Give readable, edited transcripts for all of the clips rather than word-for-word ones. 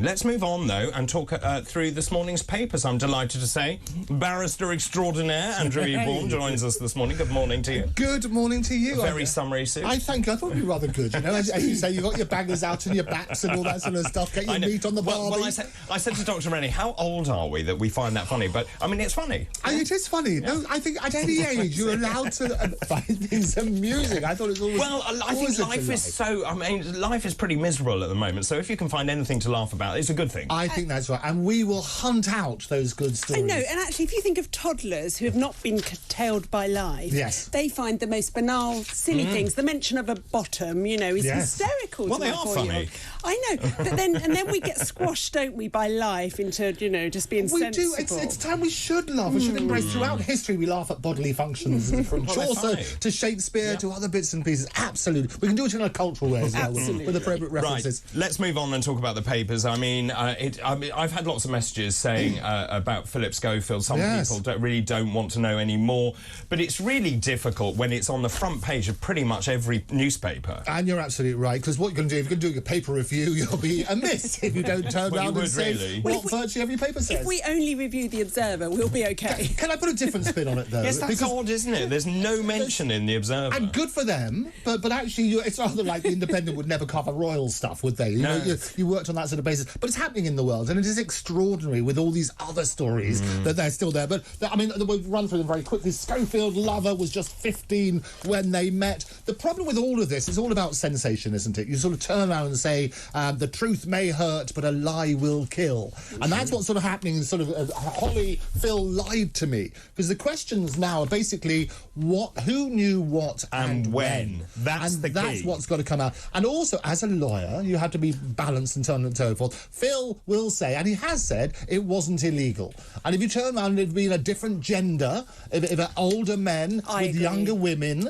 Let's move on, though, and talk through this morning's papers. I'm delighted to say barrister extraordinaire Andrew Eborn joins us this morning. Good morning to you. Good morning to you. Very summery suit. I thank you. I thought it'd be rather good, you know. As you say, you've got your bangers out and your bats and all that sort of stuff. Get your meat on the barbie. Well, I said to Dr. Renée, how old are we that we find that funny? But, I mean, it's funny. It is funny. Yeah. No, I think at any age you're allowed to find things amusing. I thought it was always... Well, I think life is so... I mean, life is pretty miserable at the moment, so if you can find anything to laugh about, it's a good thing. I think that's right, and we will hunt out those good stories. I know, and actually, if you think of toddlers who have not been curtailed by life, yes, they find the most banal, silly things. The mention of a bottom, you know, is hysterical. Well, they are funny. I know, but then we get squashed, don't we, by life into, you know, just being sensible. We do. It's time we should laugh. We should embrace. Throughout history, we laugh at bodily functions, from Chaucer to Shakespeare to other bits and pieces. Absolutely, we can do it in a cultural way as well, with appropriate references. Right. Let's move on and talk about the papers. I mean, I've had lots of messages saying about Phillip Schofield. Some people don't want to know anymore, but it's really difficult when it's on the front page of pretty much every newspaper. And you're absolutely right, because what you're going to do, if you're going to do a paper review, you'll be amiss if you don't turn around and say what virtually every paper says. If we only review the Observer, we'll be okay. Can I put a different spin on it, though? Yes, that's odd, isn't it? There's no mention in the Observer. And good for them, but actually, it's rather like the Independent would never cover royal stuff, would they? You worked on that sort of basis. But it's happening in the world, and it is extraordinary with all these other stories that they're still there. But, I mean, we'll run through them very quickly. Schofield lover was just 15 when they met. The problem with all of this is all about sensation, isn't it? You sort of turn around and say, the truth may hurt, but a lie will kill. And that's what's sort of happening in sort of, Holly, Phil lied to me. Because the questions now are basically, who knew what and when? That's the key. That's what's got to come out. And also, as a lawyer, you have to be balanced and so on and so forth. Phil will say, and he has said, it wasn't illegal. And if you turn around and it'd been a different gender, if older men with younger women,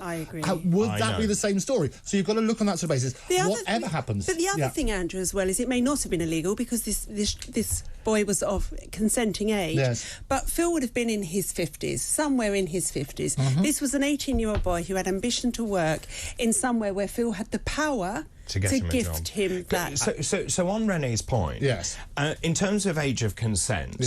would that be the same story? So you've got to look on that sort of basis. Whatever happens. But the other thing, Andrew, as well, is it may not have been illegal because this boy was of consenting age. Yes. But Phil would have been in his 50s, somewhere in his 50s. This was an 18-year-old boy who had ambition to work in somewhere where Phil had the power to gift him that. So on Renée's point, in terms of age of consent,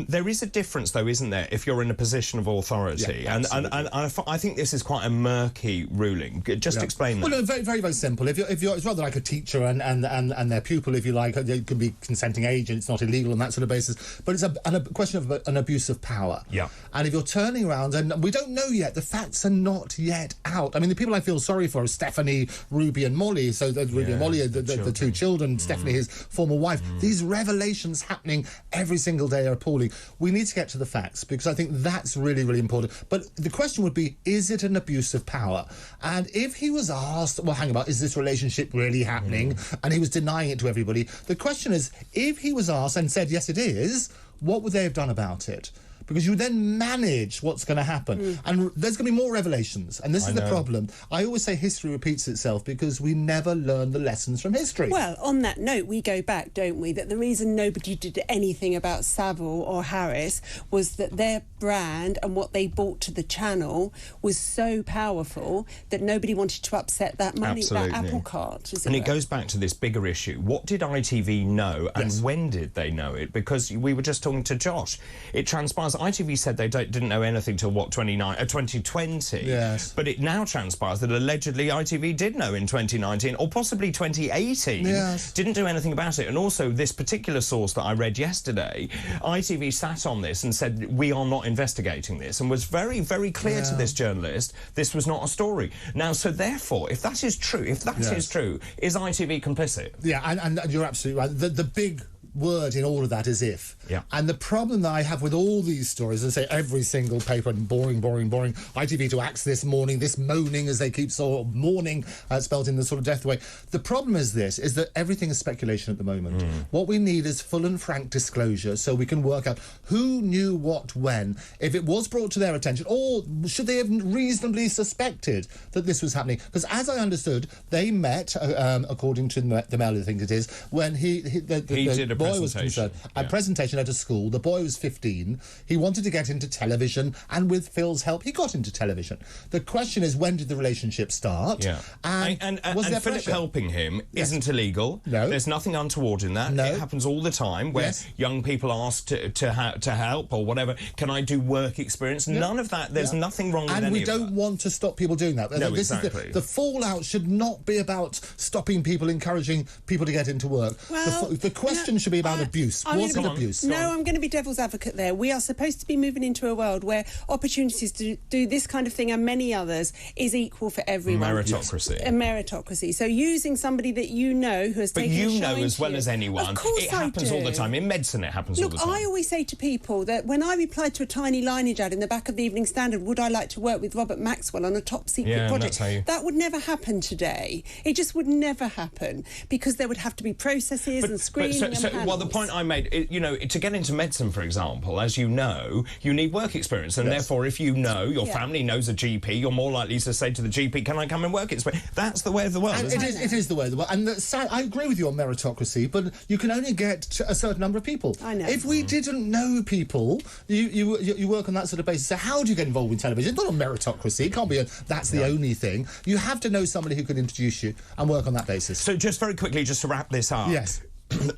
there is a difference, though, isn't there, if you're in a position of authority? And I think this is quite a murky ruling. Just explain that. Well, no, very, very, very simple. If you're, it's rather like a teacher and their pupil, if you like. It could be consenting age, and it's not illegal on that sort of basis. But it's a question of an abuse of power. Yeah. And if you're turning around, and we don't know yet, the facts are not yet out. I mean, the people I feel sorry for are Stephanie, Ruby, and Molly. So Ruby and Molly are the two children. Stephanie, his former wife. These revelations happening every single day are appalling. We need to get to the facts, because I think that's really, really important. But the question would be, is it an abuse of power? And if he was asked, well, hang about, is this relationship really happening? And he was denying it to everybody. The question is, if he was asked and said, yes, it is, what would they have done about it? Because you then manage what's going to happen. And there's going to be more revelations. And this is the problem. I always say history repeats itself because we never learn the lessons from history. Well, on that note, we go back, don't we, that the reason nobody did anything about Savile or Harris was that their brand and what they brought to the channel was so powerful that nobody wanted to upset that money, that apple cart. And it goes back to this bigger issue. What did ITV know, and when did they know it? Because we were just talking to Josh. It transpires ITV said they didn't know anything till, 2020? Yes. But it now transpires that allegedly ITV did know in 2019, or possibly 2018. Yes. Didn't do anything about it. And also, this particular source that I read yesterday, ITV sat on this and said, we are not investigating this, and was very, very clear to this journalist, this was not a story. Now, so therefore, if that is true, is ITV complicit? Yeah, and you're absolutely right. The big word in all of that is if. Yeah. And the problem that I have with all these stories, and say every single paper, and boring, ITV to axe this morning, this moaning, as they keep sort of mourning, spelled in the sort of death way. The problem is that everything is speculation at the moment. What we need is full and frank disclosure, so we can work out who knew what when, if it was brought to their attention, or should they have reasonably suspected that this was happening. Because as I understood, they met, according to the Mail, I think it is, when he did a boy was concerned. A presentation at a school. The boy was 15. He wanted to get into television, and with Phil's help, he got into television. The question is, when did the relationship start? Yeah. And Philip helping him isn't illegal. No. There's nothing untoward in that. No. It happens all the time where young people ask to help or whatever. Can I do work experience? No. None of that. There's nothing wrong with any of that. And we don't want to stop people doing that. No, this exactly. The fallout should not be about stopping people, encouraging people to get into work. Well, the question should be about abuse. Was it abuse? No, I'm going to be devil's advocate there. We are supposed to be moving into a world where opportunities to do this kind of thing and many others is equal for everyone. Meritocracy. A meritocracy. So using somebody that you know who has taken a shine to you. But you know as well as anyone. Of course it happens all the time. In medicine, it happens all the time. Look, I always say to people that when I replied to a tiny lineage ad in the back of the Evening Standard, would I like to work with Robert Maxwell on a top secret project? That would never happen today. It just would never happen because there would have to be processes and screening and panels. Well, the point I made, to get into medicine, for example, as you know, you need work experience, and therefore, if you know your family knows a GP, you're more likely to say to the GP, "Can I come and work experience?" That's the way of the world. It is the way of the world, and I agree with you on meritocracy, but you can only get a certain number of people. I know. If we didn't know people, you work on that sort of basis. So how do you get involved in television? It's not a meritocracy. It can't be that's the only thing. You have to know somebody who can introduce you and work on that basis. So just very quickly, just to wrap this up. Yes.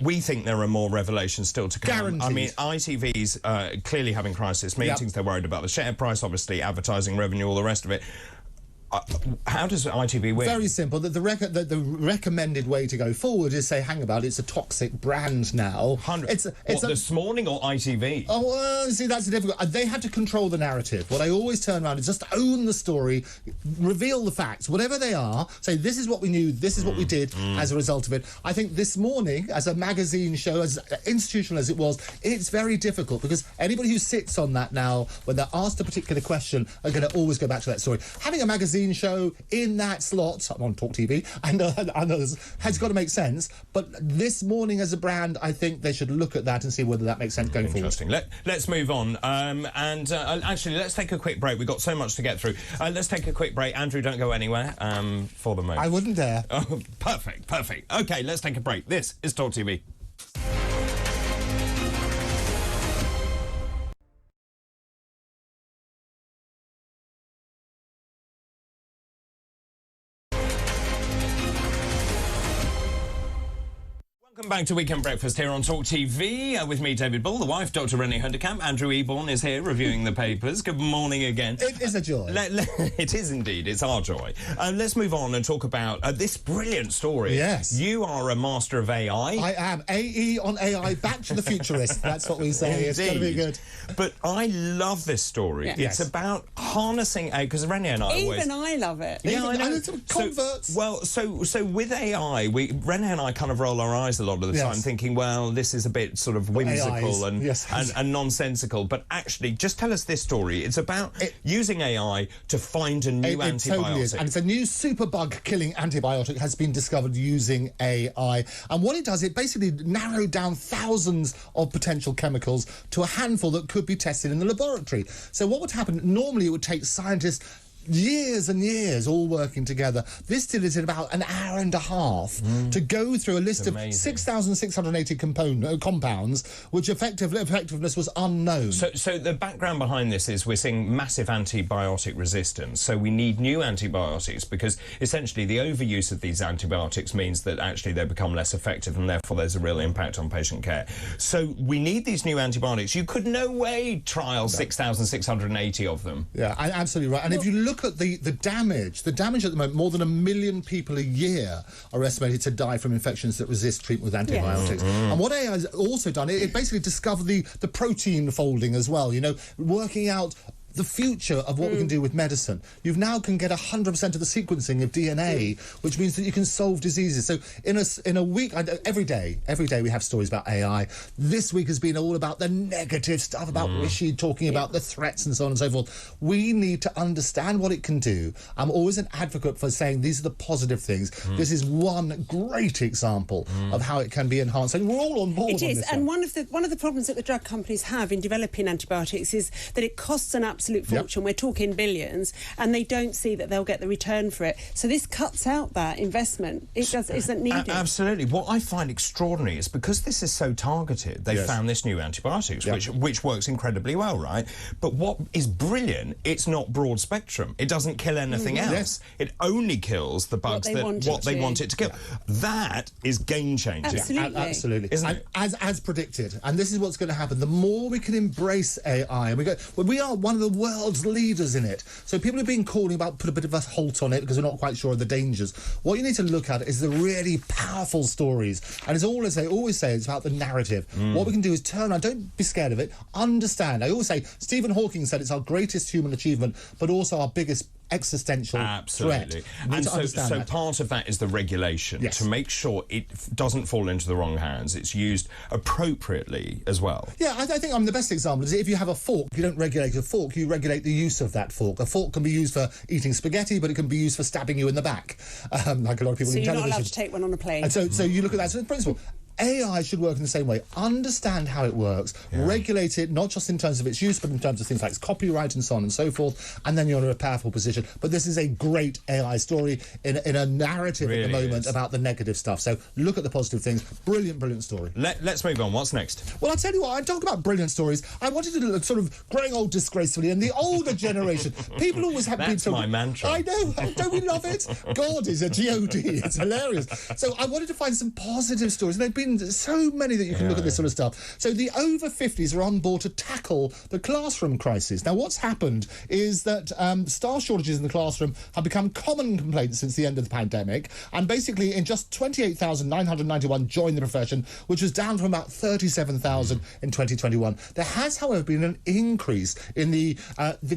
We think there are more revelations still to come. Guaranteed. I mean, ITV's clearly having crisis meetings. They're worried about the share price, obviously, advertising revenue, all the rest of it. How does ITV win? Very simple. The recommended way to go forward is say, hang about, it's a toxic brand now. It's this morning or ITV? Oh, see, that's the difficult. They had to control the narrative. What I always turn around is just own the story, reveal the facts, whatever they are. Say, this is what we knew, this is what we did as a result of it. I think this morning, as a magazine show, as institutional as it was, it's very difficult because anybody who sits on that now, when they're asked a particular question, are going to always go back to that story. Having a magazine show in that slot on Talk TV and others has got to make sense, but this morning as a brand, I think they should look at that and see whether that makes sense going forward. Interesting. Let's move on actually let's take a quick break. We've got so much to get through. Let's take a quick break. Andrew, don't go anywhere for the moment. I wouldn't dare. Oh, perfect. Okay, let's take a break. This is Talk TV. Welcome back to Weekend Breakfast here on Talk TV with me, David Bull, the wife, Dr. Renée Hoenderkamp. Andrew Eborn is here reviewing the papers. Good morning again. It is a joy. It is indeed. It's our joy. Let's move on and talk about this brilliant story. Yes. You are a master of AI. I am. AE on AI, back to the futurist. That's what we say. Indeed. It's going to be good. But I love this story. Yes. It's about harnessing AI, because Renée and I Even I love it. Yeah, I know. Converts. So with AI, Renée and I kind of roll our eyes a lot of the time, thinking, well, this is a bit sort of whimsical and nonsensical. But actually, just tell us this story. It's about using AI to find a new antibiotic. It totally is. And it's a new superbug-killing antibiotic has been discovered using AI. And what it does, it basically narrowed down thousands of potential chemicals to a handful that could be tested in the laboratory. So what would happen, normally it would take scientists years and years all working together. This did it in about an hour and a half to go through a list of 6,680 compounds, which effectiveness was unknown. So the background behind this is we're seeing massive antibiotic resistance. So we need new antibiotics because essentially the overuse of these antibiotics means that actually they become less effective and therefore there's a real impact on patient care. So we need these new antibiotics. You could no way trial 6,680 of them. Yeah, absolutely right. And if you look at the damage at the moment, more than 1 million people a year are estimated to die from infections that resist treatment with antibiotics. And what AI has also done, it basically discovered the protein folding as well, you know, working out the future of what we can do with medicine. You now can get 100% of the sequencing of DNA, which means that you can solve diseases. So in a week, every day we have stories about AI. This week has been all about the negative stuff, about Rishi talking about the threats and so on and so forth. We need to understand what it can do. I'm always an advocate for saying these are the positive things. This is one great example of how it can be enhanced, and we're all on board. It is, and one of the problems that the drug companies have in developing antibiotics is that it costs an absolute absolute fortune. We're talking billions, and they don't see that they'll get the return for it. So this cuts out that investment. It isn't needed. Absolutely. What I find extraordinary is because this is so targeted, they found this new antibiotics, which works incredibly well, right? But what is brilliant, it's not broad spectrum. It doesn't kill anything else. Yes. It only kills the bugs they want it to kill. That is game-changing. Absolutely. Isn't it? As predicted. And this is what's going to happen. The more we can embrace AI, and we are one of the world's leaders in it. So people have been calling about put a bit of a halt on it because we're not quite sure of the dangers. What you need to look at is the really powerful stories. And it's always say it's about the narrative. What we can do is turn around, don't be scared of it, understand. I always say, Stephen Hawking said it's our greatest human achievement, but also our biggest existential threat. And so part of that is the regulation, to make sure it doesn't fall into the wrong hands. It's used appropriately as well. Yeah, I think the best example is if you have a fork, you don't regulate a fork, you regulate the use of that fork. A fork can be used for eating spaghetti, but it can be used for stabbing you in the back, like a lot of people in television. So you're not allowed to take one on a plane. And so you look at that as a principle. AI should work in the same way. Understand how it works, regulate it, not just in terms of its use, but in terms of things like copyright and so on and so forth, and then you're in a powerful position. But this is a great AI story in a narrative at the moment about the negative stuff. So look at the positive things. Brilliant, brilliant story. Let's move on. What's next? Well, I'll tell you what, I talk about brilliant stories. I wanted to sort of growing old disgracefully, and the older generation. People always have been so... That's my mantra. I know. Don't we love it? God is a G-O-D. It's hilarious. So I wanted to find some positive stories, and they've been so many that you can look at this sort of stuff. So the over 50s are on board to tackle the classroom crisis. Now, what's happened is that staff shortages in the classroom have become common complaints since the end of the pandemic, and basically in just 28,991 joined the profession, which was down from about 37,000 in 2021. There has, however, been an increase in the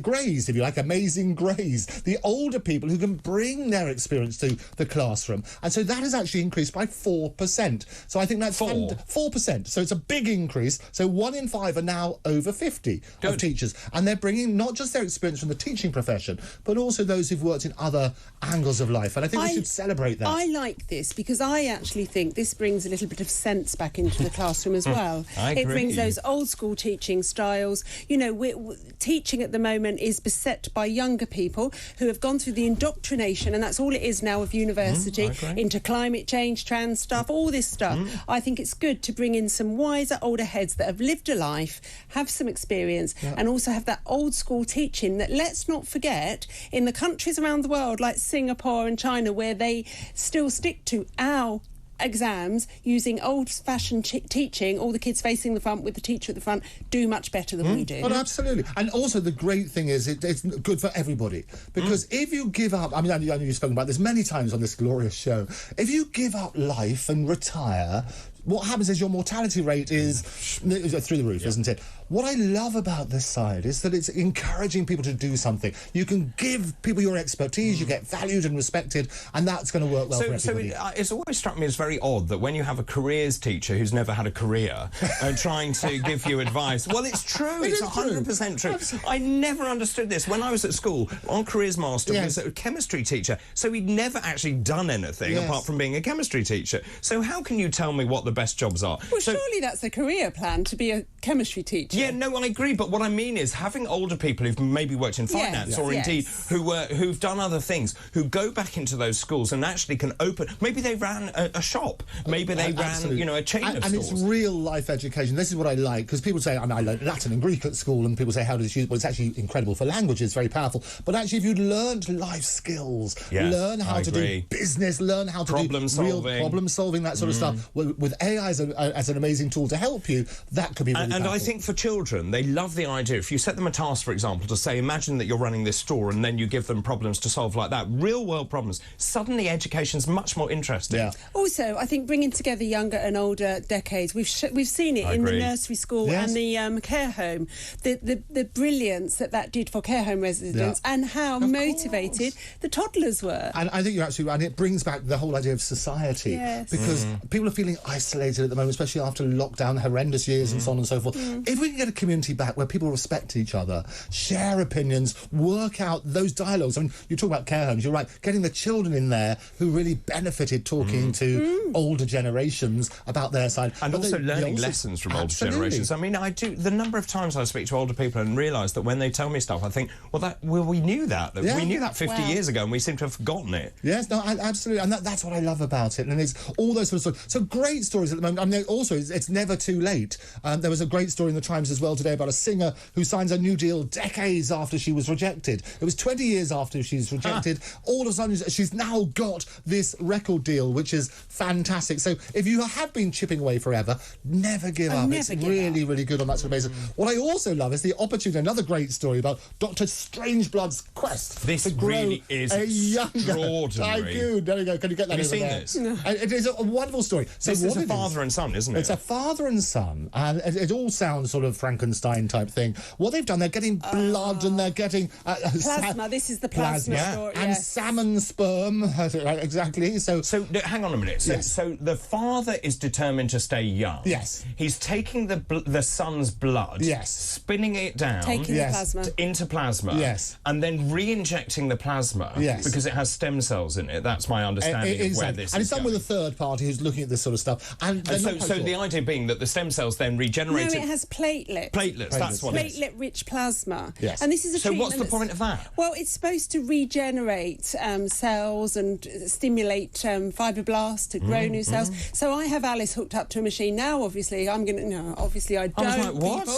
greys, if you like, amazing greys, the older people who can bring their experience to the classroom. And so that has actually increased by 4%. So I think that's 4%. So it's a big increase. So 1 in 5 are now over 50 of teachers. And they're bringing not just their experience from the teaching profession, but also those who've worked in other angles of life. And I think we should celebrate that. I like this because I actually think this brings a little bit of sense back into the classroom as well. I agree. It brings those old school teaching styles. You know, teaching at the moment is beset by younger people who have gone through the indoctrination, and that's all it is now of university, into climate change, trans stuff, all this stuff. I think it's good to bring in some wiser older heads that have lived a life, have some experience, and also have that old school teaching that, let's not forget, in the countries around the world like Singapore and China, where they still stick to our exams using old-fashioned teaching, all the kids facing the front with the teacher at the front, do much better than we do. Well, absolutely. And also the great thing is it's good for everybody, because if you give up, I know you've spoken about this many times on this glorious show, if you give up life and retire, what happens is your mortality rate is through the roof, isn't it? What I love about this side is that it's encouraging people to do something. You can give people your expertise, you get valued and respected, and that's going to work well for everybody. So it's always struck me as very odd that when you have a careers teacher who's never had a career trying to give you advice, well, it's true. It's 100% true. Absolutely. I never understood this. When I was at school, our careers master was a chemistry teacher, so he'd never actually done anything apart from being a chemistry teacher. So how can you tell me what the best jobs are? Well, surely that's a career plan, to be a chemistry teacher. Yeah, no, I agree, but what I mean is having older people who've maybe worked in finance or indeed who've done other things, who go back into those schools and actually can open, maybe they ran a shop, maybe they ran, you know, a chain of stores. And it's real life education. This is what I like, because people say, I learned Latin and Greek at school, and people say, how does it use? Well, it's actually incredible for languages, very powerful. But actually, if you'd learned life skills, learn how to do business, learn how to do real problem solving, that sort of stuff, with AI as an amazing tool to help you, that could be really powerful. And I think for children, they love the idea. If you set them a task, for example, to say, imagine that you're running this store, and then you give them problems to solve like that, real world problems, suddenly education's much more interesting. Yeah. Also, I think bringing together younger and older decades, we've seen it in the nursery school and the care home, the brilliance that did for care home residents, and how motivated the toddlers were. And I think you're absolutely right, and it brings back the whole idea of society, because people are feeling isolated. isolated at the moment, especially after lockdown, horrendous years and so on and so forth. If we can get a community back where people respect each other, share opinions, work out those dialogues. I mean, you talk about care homes, you're right, getting the children in there who really benefited talking to older generations about their side. And also learning lessons from older generations. I mean, I do, the number of times I speak to older people and realise that when they tell me stuff, I think, well, we knew that. We knew that 50 years ago and we seem to have forgotten it. Yes, no, absolutely. And that's what I love about it. And it's all those sort of stories. So great stories at the moment. I mean, also, it's never too late. There was a great story in the Times as well today about a singer who signs a new deal decades after she was rejected. It was 20 years after she's rejected. All of a sudden, she's now got this record deal, which is fantastic. So if you have been chipping away forever, never give up. It's really, really good on that sort of basis. What I also love is the opportunity, another great story about Dr. Strangeblood's quest to grow really is a younger extraordinary. tycoon. There we go. Can you get that? Have you over seen there? this? It is a wonderful story. So this is a father and son, isn't it? It's a father and son, and it all sounds sort of Frankenstein type thing. What they've done, they're getting blood and they're getting plasma. This is the plasma story, and salmon sperm. Exactly. So hang on a minute. So the father is determined to stay young. Yes. He's taking the son's blood. Yes. Spinning it down. Taking the plasma into plasma. Yes. And then re-injecting the plasma. Yes. Because it has stem cells in it. That's my understanding of where this is. And it's done going. with a third party who's looking at this sort of stuff. And so the idea being that the stem cells then regenerate. No, it has platelets. Platelets. That's what it is. Platelet-rich plasma. Yes. And this is a So treatment. what's the point of that? Well, it's supposed to regenerate cells and stimulate fibroblasts to grow new cells. So I have Alice hooked up to a machine now. Obviously, I'm going to. No, obviously I don't. I was like, what?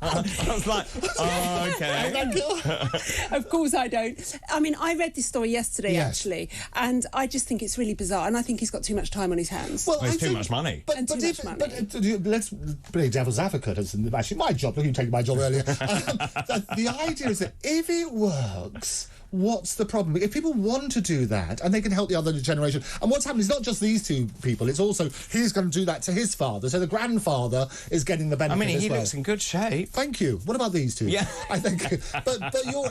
I was like, oh, okay. Of course I don't. I mean, I read this story yesterday, actually, and I just think it's really bizarre, and I think he's got too much time on his hands. Well, it's too much money. But let's play devil's advocate. It's actually my job. Look, you taking my job earlier. The idea is that if it works, what's the problem? If people want to do that and they can help the other generation, and what's happened is not just these two people, it's also he's going to do that to his father, so the grandfather is getting the benefit. I mean, he as well. looks in good shape. Thank you. What about these two? Yeah. I think, but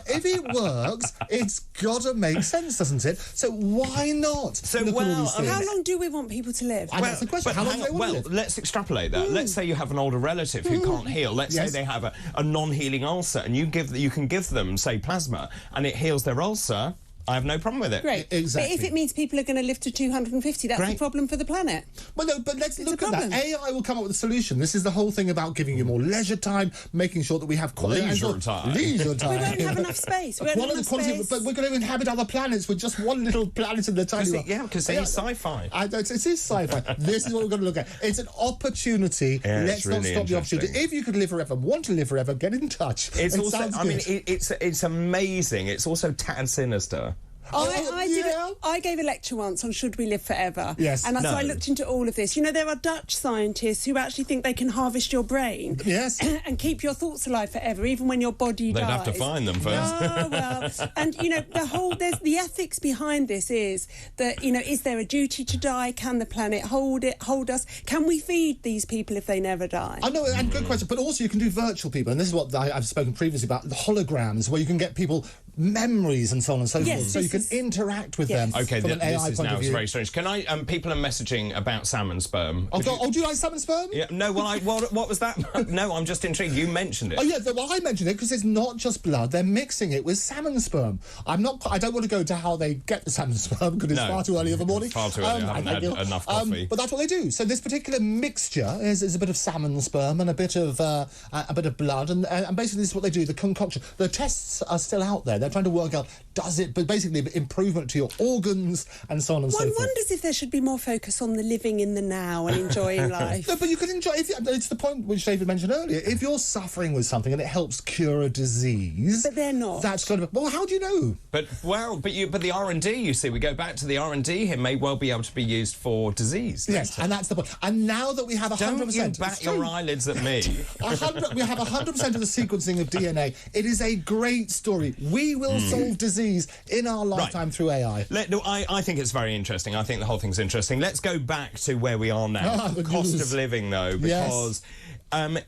if it works, it's got to make sense, doesn't it? So why not? So, look at all these things? How long do we want people to live? That's the question. How long do they want to live? Let's extrapolate that. Let's say you have an older relative who can't heal. Let's say they have a non-healing ulcer, and you can give them, say, plasma, and it heals their ulcer. I have no problem with it. Great. Exactly. But if it means people are going to live to 250, that's a problem for the planet. Well, no, but let's look at that. AI will come up with a solution. This is the whole thing about giving you more leisure time, making sure that we have quality leisure time. Leisure time. We won't have enough space. We won't have enough space. But we're going to inhabit other planets with just one little planet in the tiny world. Yeah, because it's sci-fi. It is sci-fi. This is what we're going to look at. It's an opportunity. Let's not stop the opportunity. If you could live forever, want to live forever, get in touch. It's also, I mean, it's amazing. It's also tad sinister. I gave a lecture once on should we live forever. Yes. And so I looked into all of this. You know, there are Dutch scientists who actually think they can harvest your brain. Yes. And keep your thoughts alive forever, even when your body dies. They'd have to find them first. Oh, well. And, you know, there's the ethics behind this is that, you know, is there a duty to die? Can the planet hold us? Can we feed these people if they never die? I know, and good question. But also you can do virtual people. And this is what I've spoken previously about, the holograms, where you can get people memories and so on and so forth. So you can interact with them. Okay, from an AI this is point now of view. very strange. Can I? People are messaging about salmon sperm. Oh, do you like salmon sperm? Yeah. No. Well, what was that? No, I'm just intrigued. You mentioned it. Oh yeah. Well, I mentioned it because it's not just blood. They're mixing it with salmon sperm. I don't want to go into how they get the salmon sperm because it's far too early in the morning. Far too early. I haven't had enough coffee. But that's what they do. So this particular mixture is a bit of salmon sperm and a bit of blood, and basically this is what they do. The concoction. The tests are still out there. They're trying to work out but basically improvement to your organs and so on and so forth. One wonders if there should be more focus on the living in the now and enjoying life. No, but you can enjoy. It's the point which David mentioned earlier. If you're suffering with something and it helps cure a disease, but they're not. That's kind of well. How do you know? But the R&D. You see, we go back to the R&D here. May well be able to be used for disease. Yes, and that's the point. And now that we have 100%, don't you bat your eyelids at me. We have 100% of the sequencing of DNA. It is a great story. We will solve disease in our lifetime through AI. I think it's very interesting. I think the whole thing's interesting. Let's go back to where we are now. The cost of living, though, because...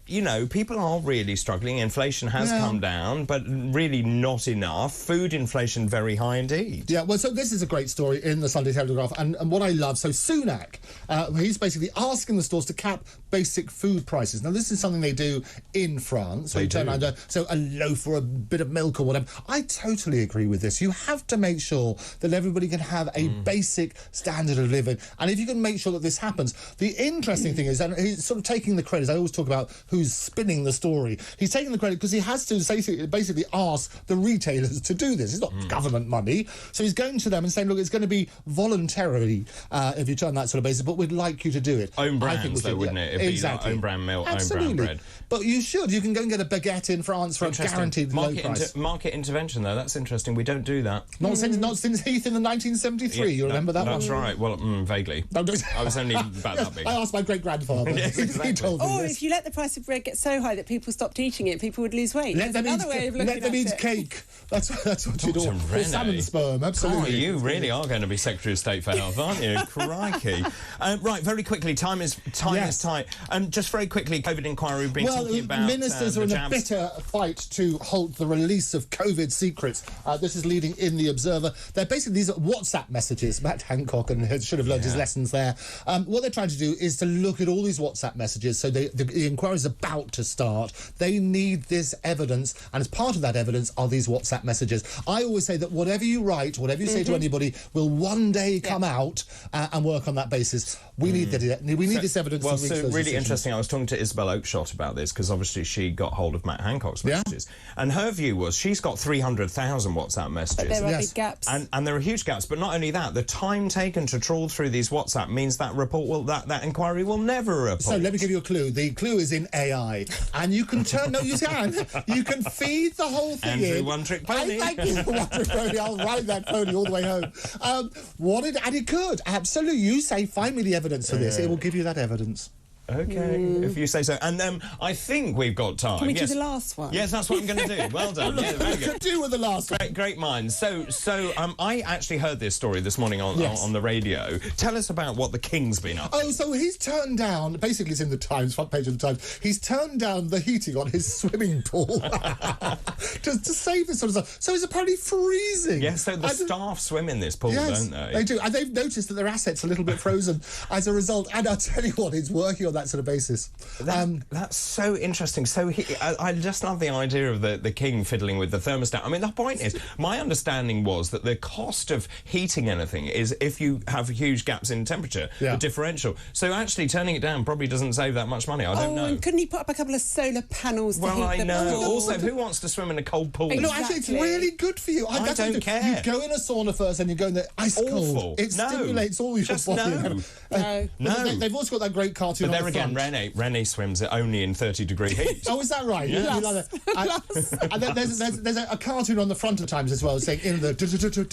you know, people are really struggling. Inflation has come down, but really not enough. Food inflation very high indeed. Yeah, well, so this is a great story in the Sunday Telegraph, and what I love, so Sunak, he's basically asking the stores to cap basic food prices. Now, this is something they do in France. So, so a loaf or a bit of milk or whatever. I totally agree with this. You have to make sure that everybody can have a basic standard of living, and if you can make sure that this happens, the interesting thing is, and he's sort of taking the credit. I always talk about who's spinning the story. He's taking the credit because he has to basically ask the retailers to do this. It's not government money. So he's going to them and saying, look, it's going to be voluntary if you turn that sort of basis, but we'd like you to do it. Own brands, though, wouldn't it? It'd Exactly. Be like own brand milk, Absolutely. own brand bread. But you should. You can go and get a baguette in France for a guaranteed low price. Market intervention, though, that's interesting. We don't do that. Not since Heath in the 1973. You remember that one? That's right. Well, vaguely. I was only about that big. I asked my great-grandfather. Yes, exactly. He told me this. If you let the price of bread get so high that people stopped eating it, people would lose weight. Let them eat cake. That's what you do. Or salmon sperm, absolutely. Oh, you really are going to be Secretary of State for Health, aren't you? Crikey. Right, very quickly, time is tight. Just very quickly, COVID inquiry we've been talking about. Ministers are in a bitter fight to halt the release of COVID secrets. This is leading in The Observer. They're basically, these are WhatsApp messages. Matt Hancock should have learned his lessons there. What they're trying to do is to look at all these WhatsApp messages. So the inquiry is about to start. They need this evidence, and as part of that evidence are these WhatsApp messages. I always say that whatever you write, whatever you say to anybody, will one day come out and work on that basis. We need this evidence. Well, so really interesting. I was talking to Isabel Oakeshott about this because obviously she got hold of Matt Hancock's messages, and her view was she's got 300,000 WhatsApp messages. But there are big gaps, and there are huge gaps. But not only that, the time taken to trawl through these WhatsApp means that that inquiry will never report. So let me give you a clue. The clue is in AI, and you can turn. No, you can. You can feed the whole thing Andrew in. One Trick Pony. Thank you, One Trick Pony. I'll ride that pony all the way home. And it could absolutely. You say, find me the evidence for this. It will give you that evidence. Okay, if you say so. And I think we've got time. Can we do the last one? Yes, that's what I'm going to do. Well done. Yeah, very good. Could do with the last one. Great minds. So I actually heard this story this morning on the radio. Tell us about what the King's been up to. Oh, so he's turned down, basically it's in the Times, front page of the Times, he's turned down the heating on his swimming pool to save this sort of stuff. So it's apparently freezing. Yes, so the staff swim in this pool, don't they? They do. And they've noticed that their assets are a little bit frozen as a result. And I'll tell you what, it's working on that sort of basis. That's so interesting. So I just love the idea of the King fiddling with the thermostat. I mean, the point is, my understanding was that the cost of heating anything is if you have huge gaps in temperature, the differential. So actually turning it down probably doesn't save that much money. I don't know. And couldn't he put up a couple of solar panels to heat the pool? Also, who wants to swim in a cold pool? Exactly. No, actually, it's really good for you. I don't care. You go in a sauna first and you go in there ice cold. It stimulates all your body. No. They've also got that great cartoon. But there again, Renée swims it only in 30-degree heat. Oh, is that right? Yeah. And then there's a cartoon on the front of Times as well saying in the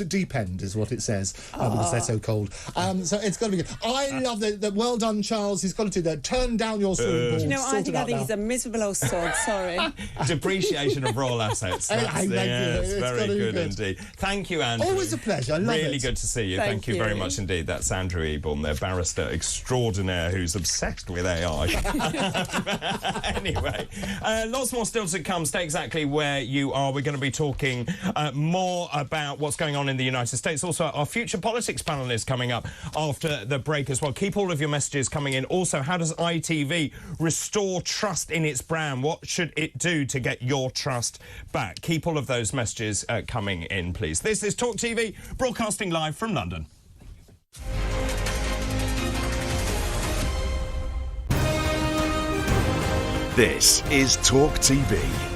deep end is what it says because they're so cold. So it's got to be good. I love that. Well done, Charles. He's got to do that. Turn down your swimming pool. You know, I think he's a miserable old sod. Sorry. Depreciation of royal assets. Thank you. It's very good indeed. Thank you, Andrew. Always a pleasure. I love it. Really good to see you. Thank you very much indeed. That's Andrew Eborn, their barrister extraordinaire who's obsessed with AI. Anyway, lots more still to come. Stay exactly where you are. We're going to be talking more about what's going on in the United States. Also, our future politics panel is coming up after the break as well. Keep all of your messages coming in. Also, how does ITV restore trust in its brand? What should it do to get your trust back? Keep all of those messages coming in, please. This is Talk TV, broadcasting live from London. This is Talk TV.